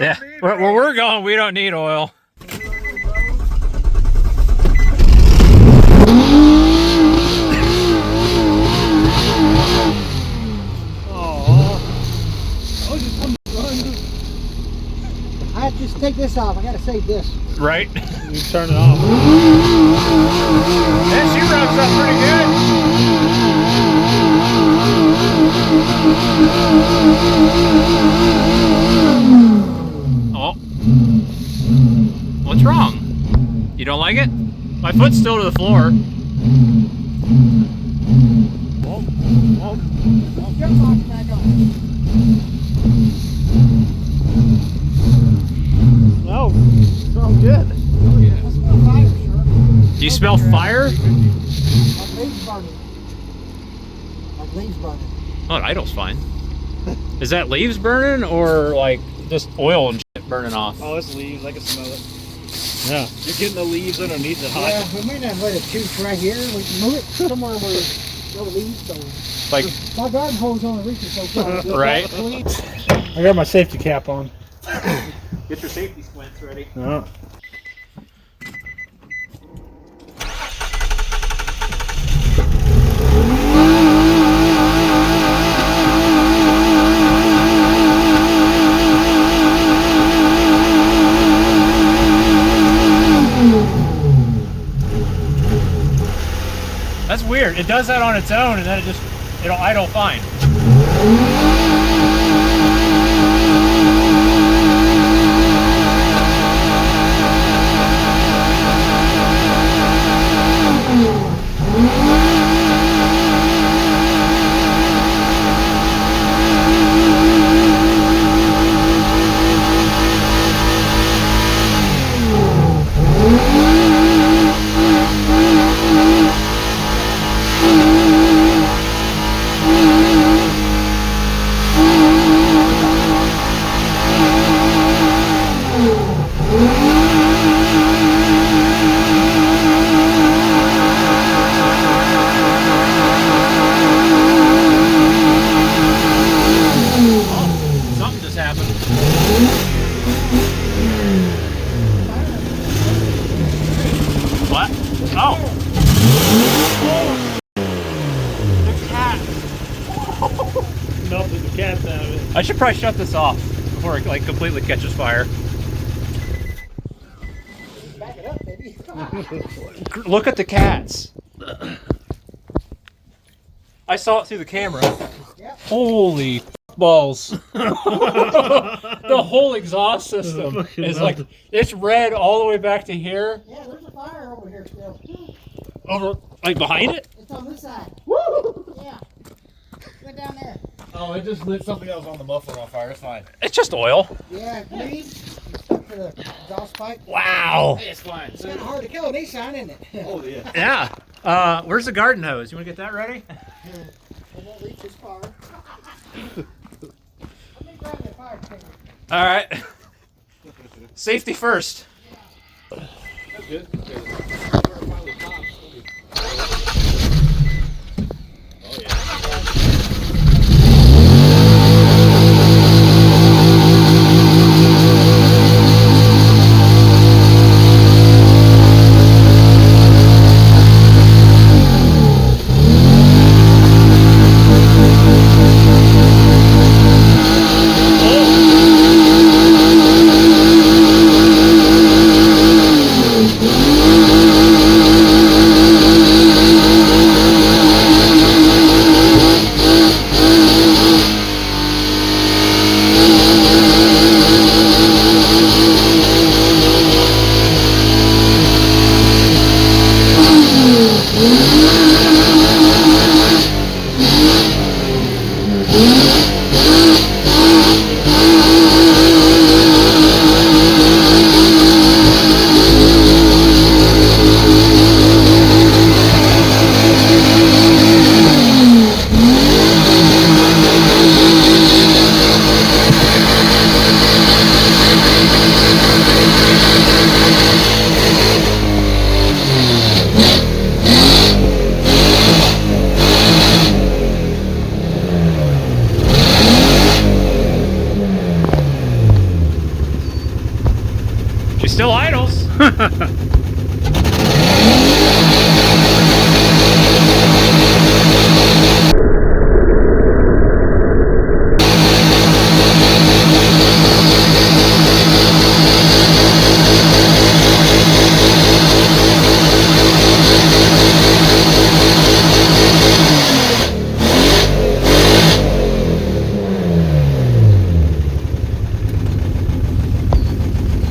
Yeah, where we're going, we don't need oil. I have to just take this off. I gotta save this. Right? You turn it off. And she revs up pretty good. Oh. What's wrong? You don't like it? My foot's still to the floor. No, smells good. Oh, yeah. I smell fire, sure. Do you smell fire? Like leaves burning. Like leaves burning. Oh, idle's fine. Is that leaves burning or like just oil and shit burning off? Oh, it's leaves. I can smell it. Yeah. You're getting the leaves underneath it hot. Yeah, we may not let it choose right here. We can move it somewhere where there's no leaves. So Like, my garden hose only reaches so far. right? I got my safety cap on. Get your safety squints ready. Yeah. That's weird. It does that on its own and then it'll idle fine. What? Oh! The cat! Melted the cat's out of it. I should probably shut this off before it like completely catches fire. Back it up, baby. Look at the cats. I saw it through the camera. Yep. Holy balls. The whole exhaust system is like, it's red all the way back to here. Yeah, there's a fire over here still. Over, like behind it? It's on this side. Woo! Yeah. Right down there. Oh, it just lit something else on the muffler on fire. It's fine. It's just oil. Yeah, green. Stuck to the exhaust pipe. Wow. It's fine. It's kind of hard to kill a Nissan, isn't it? Oh, yeah. Yeah. Where's the garden hose? You want to get that ready? It won't reach this far. Let me grab the fire extinguisher. All right. Safety first. That's good. Oh, yeah. still idles.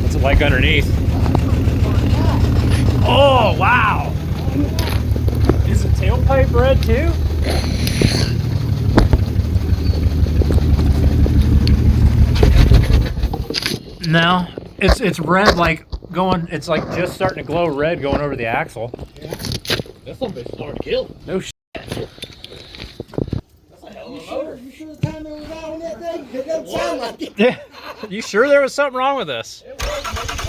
What's it like underneath? Oh, wow. Is the tailpipe red too? No, it's red, like going. It's like just starting to glow red going over the axle. Yeah. That's some bitch hard to kill. No shit. That's a hell of a motor. You sure the timing was out on that thing? It doesn't sound like it. Yeah. You sure there was something wrong with this? It was, maybe.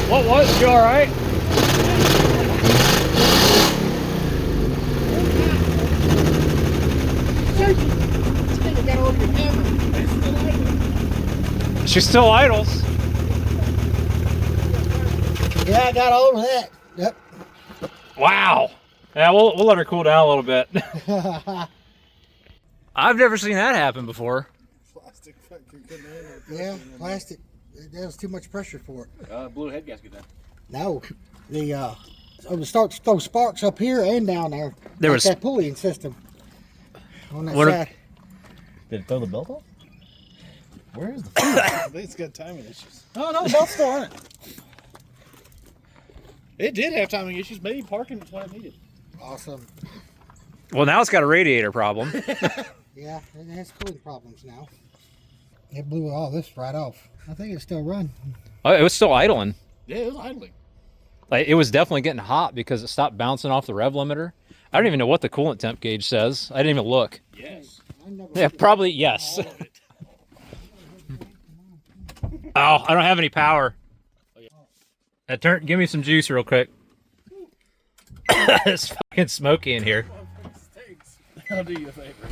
What was? You all right? She still idles. Yeah, I got all over that. Yep. Wow. Yeah, we'll let her cool down a little bit. I've never seen that happen before. Plastic fucking couldn't handle it. Yeah, plastic. There was too much pressure for it. Blew a head gasket then. No, the it would start to throw sparks up here and down there. There like was that pulleying system on that What side. Did it throw the belt off? Where is the fuel? I think it's got timing issues. Oh no, the belt's still on it. It did have timing issues. Maybe parking was what it needed. Awesome. Well, now it's got a radiator problem. Yeah, it has cooling problems now. It blew all this right off. I think it's still running. Oh, it was still idling. Yeah, it was idling. Like, it was definitely getting hot because it stopped bouncing off the rev limiter. I don't even know what the coolant temp gauge says. I didn't even look. Yes. Yeah, probably yes. Oh, I don't have any power. Give me some juice real quick. It's fucking smoky in here. I'll do you a favor.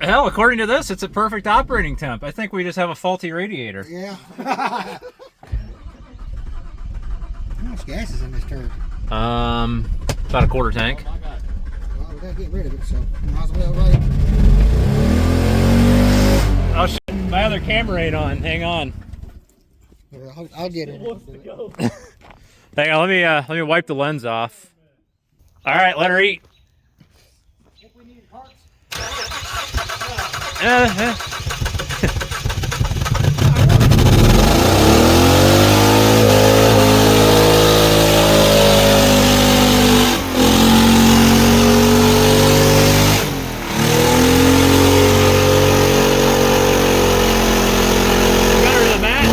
Hell, according to this, it's a perfect operating temp. I think we just have a faulty radiator. Yeah. How much gas is in this turd? About a quarter tank. Oh my God. Well, we gotta get rid of it, so might as well right. Oh shit, my other camera ain't on. Hang on. I'll get it. Hang on, let me wipe the lens off. All right, let her eat. If we need parts. Got her to the mat.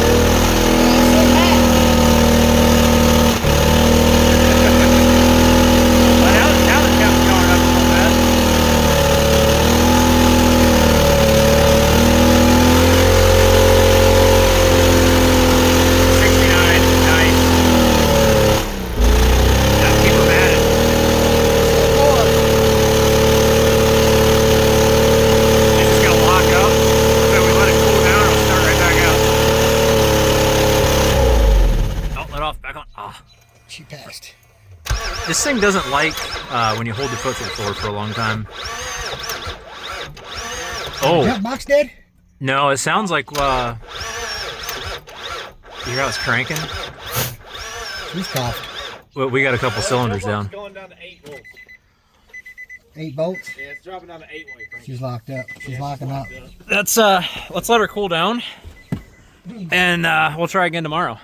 Now the cap's going up a little bit. thing doesn't like when you hold the foot to the floor for a long time. Oh. That box dead? No, it sounds like, you hear how it's cranking? She's coughed. Well, we got a couple cylinders down. Going down to 8 volts. 8 volts? Yeah, it's dropping down to 8 while She's locked up. She's locking up. Let's let her cool down, and we'll try again tomorrow.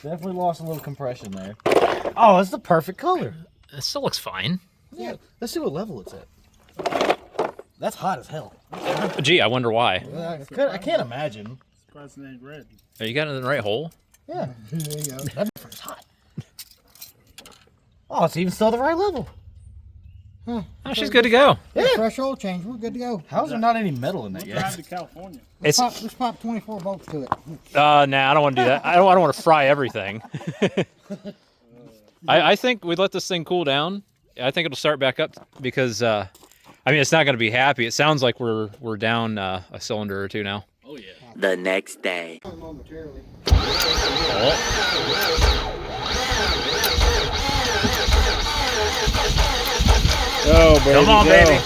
Definitely lost a little compression there. Oh, it's the perfect color. It still looks fine. Yeah. Let's see what level it's at. That's hot as hell. Gee, I wonder why. I can't imagine. Surprised it ain't red. Are you got it in the right hole? Yeah. There you go. That difference hot. Oh, it's even still the right level. Huh. Oh, she's good to go. Yeah. Fresh oil change. We're good to go. How's there not any metal in that We'll drive yet? to California. Let's pop 24 volts to it. Nah, I don't want to do that. I don't want to fry everything. I think we let this thing cool down. I think it'll start back up because I mean it's not going to be happy. It sounds like we're down a cylinder or two now. Oh, yeah. The next day. Momentarily. Oh, baby. Come on, baby.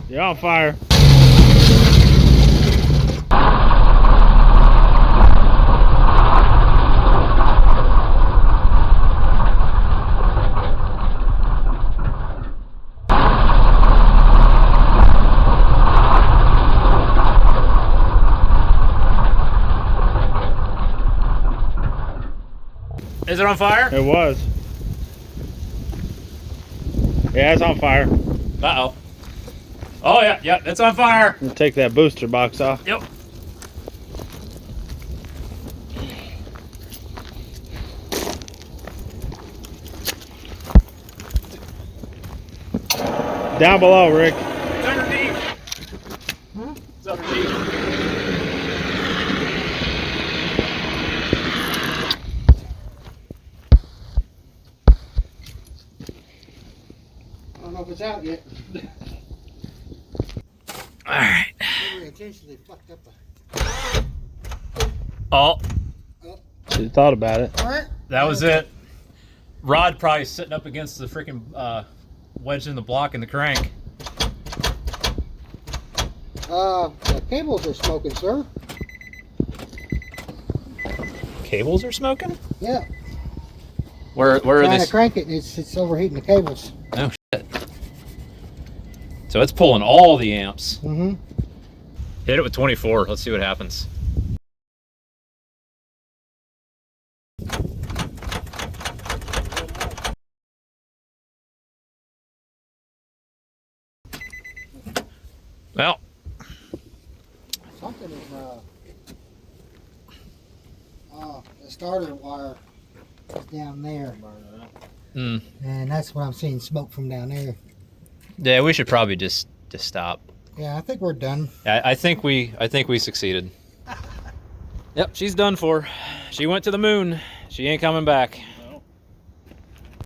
You're on fire. Is it on fire? It was. Yeah, it's on fire. Uh-oh. Oh, yeah, it's on fire. We'll take that booster box off. Yep. Down below, Rick. It's underneath. It's underneath. I don't know if it's out yet. All right. We intentionally fucked up Oh, She thought about it. All right. that was it. Rod probably sitting up against the freaking wedge in the block in the crank. The cables are smoking, sir. Cables are smoking? Yeah. Where are Trying they? to crank it, and it's overheating the cables. Oh shit. So it's pulling all the amps. Mm-hmm. Hit it with 24. Let's see what happens. Well, Something is, the starter wire is down there. Mm. And that's what I'm seeing, smoke from down there. Yeah, we should probably just stop. Yeah, I think we're done. I think we succeeded. Yep, she's done for. She went to the moon. She ain't coming back.